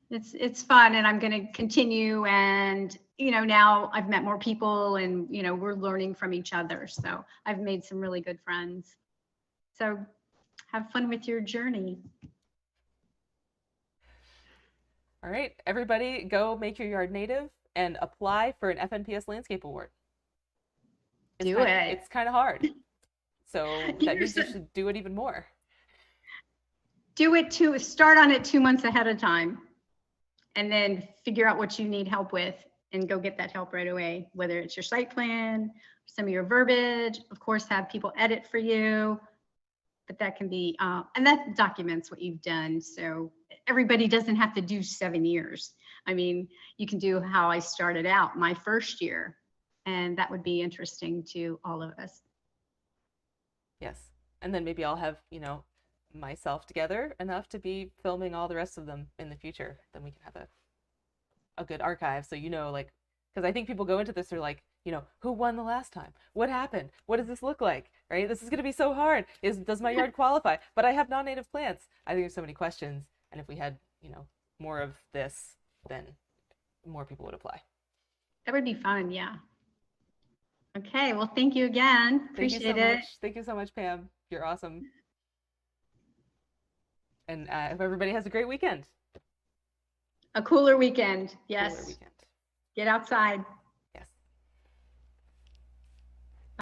B: It's fun, and I'm going to continue. And now I've met more people, and we're learning from each other. So I've made some really good friends. So have fun with your journey.
A: All right, everybody, go make your yard native and apply for an FNPS Landscape Award. It's kind of hard. So that means you should do it even more.
B: Start on it 2 months ahead of time, and then figure out what you need help with and go get that help right away, whether it's your site plan, some of your verbiage, of course, have people edit for you, but that can be, and that documents what you've done. So everybody doesn't have to do 7 years. I mean, you can do how I started out my first year, and that would be interesting to all of us.
A: Yes. And then maybe I'll have, myself together enough to be filming all the rest of them in the future. Then we can have a good archive. So, because I think people go into this, they're like, who won the last time? What happened? What does this look like? Right? This is going to be so hard. Does my yard qualify? But I have non-native plants. I think there's so many questions. And if we had, more of this, then more people would apply.
B: That would be fun. Yeah. Okay. Well, thank you again. Appreciate it.
A: Thank you so much, Pam. You're awesome. And I hope everybody has a great weekend.
B: A cooler weekend. Yes.
A: Cooler weekend.
B: Get outside.